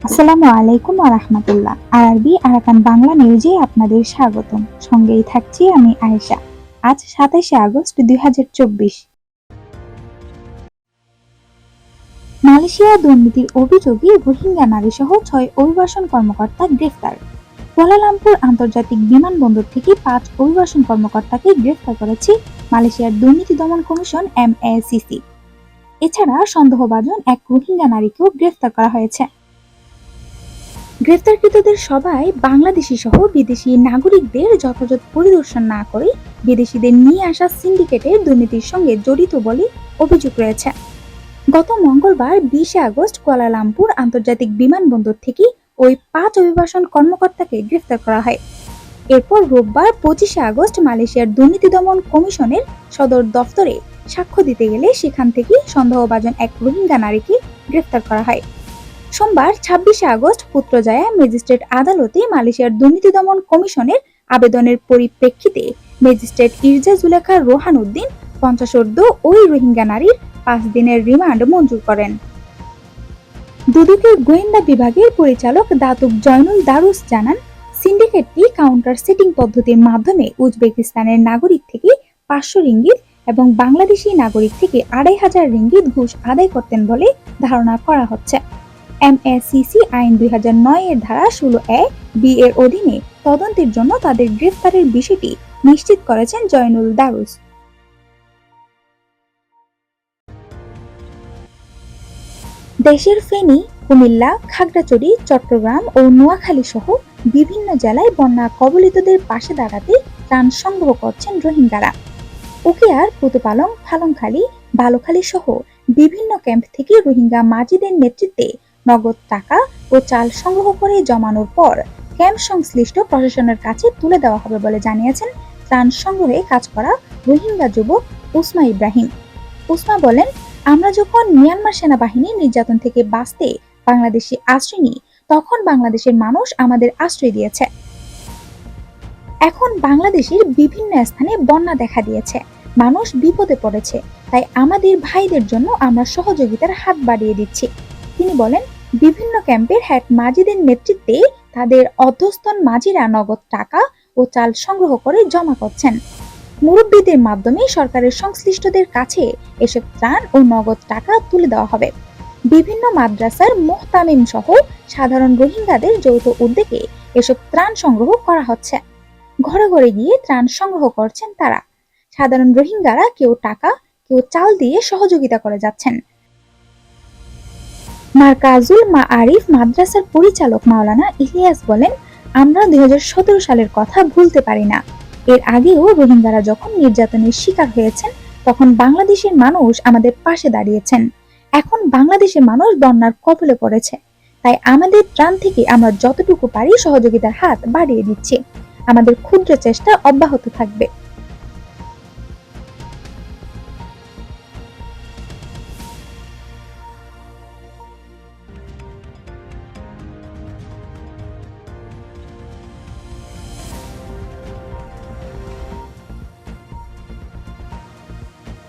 আসসালামু আলাইকুম ওয়া রাহমাতুল্লাহ। আরবি আরাকান বাংলা নিউজে আপনাদের স্বাগতম। সঙ্গেই থাকছি আমি আয়েশা। আজ ২৭শে আগস্ট ২০২৪। মালয়েশিয়া দুর্নীতির অভিযোগে রোহিঙ্গা নারীসহ ৬ অভিবাসন কর্মকর্তা গ্রেফতার। কুয়ালালামপুর আন্তর্জাতিক বিমানবন্দর থেকে ৫ অভিবাসন কর্মকর্তাকে গ্রেফতার করেছে মালয়েশিয়ার দুর্নীতি দমন কমিশন MACC। এছাড়া সন্দেহভাজন এক রোহিঙ্গা নারীকেও গ্রেফতার করা হয়েছে। গ্রেফতারকৃতদের সবাই বাংলাদেশি সহ বিদেশি নাগরিকদের যথাযথ পরিদর্শন না করে বিদেশিদের নিয়ে আসা সিন্ডিকেটের দুর্নীতির সঙ্গে জড়িত বলে অভিযোগ রয়েছে। গত মঙ্গলবার ২০শে আগস্ট কুয়ালালামপুর আন্তর্জাতিক বিমানবন্দর থেকে ওই ৫ অভিবাসন কর্মকর্তাকে গ্রেফতার করা হয়। এরপর রোববার ২৫শে আগস্ট মালয়েশিয়ার দুর্নীতি দমন কমিশনের সদর দফতরে সাক্ষ্য দিতে গেলে সেখান থেকে সন্দেহভাজন এক রোহিঙ্গা নারীকে গ্রেফতার করা হয়। সোমবার ২৬শে আগস্ট পুত্রজায়া ম্যাজিস্ট্রেট আদালতে মালয়েশিয়ার দুর্নীতি দমন কমিশনের আবেদনের পরিপ্রেক্ষিতে ম্যাজিস্ট্রেট ইরজা জুলেখা রোহান উদ্দিন ৫০ ওই রোহিঙ্গা নারীর ৫ দিনের রিমান্ড মঞ্জুর করেন। দুদকের গোয়েন্দা বিভাগের পরিচালক দাতুক জয়নুল দারুস জানান, সিন্ডিকেটটি কাউন্টার সেটিং পদ্ধতির মাধ্যমে উজবেকিস্তানের নাগরিক থেকে ৫০০ রিঙ্গিত এবং বাংলাদেশি নাগরিক থেকে ২৫০০ রিঙ্গিত ঘুষ আদায় করতেন বলে ধারণা করা হচ্ছে। MACC আইন ২০০৯ এর ধারা ১৬(a)(b) এর অধীনে তদন্তের জন্য তাদের গ্রেফতারের বিষয়টি নিশ্চিত করেছেন জয়নুল দারুস। দেশের ফেনী, কুমিল্লা, খাগড়াছড়ি, চট্টগ্রাম ও নোয়াখালী সহ বিভিন্ন জেলায় বন্যা কবলিতদের পাশে দাঁড়াতে ত্রাণ সংগ্রহ করছেন রোহিঙ্গারা। উখিয়ার, পুতুপালং, ফালংখালী, বালুখালী সহ বিভিন্ন ক্যাম্প থেকে রোহিঙ্গা মাজিদের নেতৃত্বে নগদ টাকা ও চাল সংগ্রহ করে জমানোর পর ক্যাম্প সংশ্লিষ্ট প্রশাসনের কাছে তুলে দেওয়া হবে বলে জানিয়েছেন ত্রাণ সংগ্রহে কাজ করা রোহিঙ্গা যুবক উসমা ইব্রাহিম। উসমা বলেন, আমরা যখন মিয়ানমার সেনাবাহিনীর নির্যাতন থেকে বাঁচতে বাংলাদেশে আশ্রয় নিই, তখন বাংলাদেশের মানুষ আমাদের আশ্রয় দিয়েছে। এখন বাংলাদেশের বিভিন্ন স্থানে বন্যা দেখা দিয়েছে, মানুষ বিপদে পড়েছে, তাই আমাদের ভাইদের জন্য আমরা সহযোগিতার হাত বাড়িয়ে দিচ্ছি। তিনি বলেন, বিভিন্ন ক্যাম্পের হেড মাজিদের নেতৃত্বে তাদের অধ্যস্তন মাজিরা নগদ টাকা ও চাল সংগ্রহ করে জমা করছেন। মুরব্বীদের মাধ্যমে সরকারের সংশ্লিষ্টদের কাছে এসব ত্রাণ ও নগদ টাকা তুলে দেওয়া হবে। বিভিন্ন মাদ্রাসার মুহতামিম সহ সাধারণ রোহিঙ্গাদের যৌথ উদ্যোগে এসব ত্রাণ সংগ্রহ করা হচ্ছে। ঘরে ঘরে গিয়ে ত্রাণ সংগ্রহ করছেন তারা। সাধারণ রোহিঙ্গারা কেউ টাকা, কেউ চাল দিয়ে সহযোগিতা করে যাচ্ছেন। মারকাজুল মাআরিফ মাদ্রাসার পরিচালক মাওলানা ইলিয়াস বলেন, আমরা ২০১৭ সালের কথা ভুলতে পারি না। এর আগেও রোহিঙ্গারা যখন নির্যাতনের শিকার হয়েছেন, তখন বাংলাদেশের মানুষ আমাদের পাশে দাঁড়িয়েছেন। এখন বাংলাদেশের মানুষ বন্যার কবলে পড়েছে, তাই আমাদের ত্রাণ থেকে আমরা যতটুকু পারি সহযোগিতার হাত বাড়িয়ে দিচ্ছি। আমাদের ক্ষুদ্র চেষ্টা অব্যাহত থাকবে।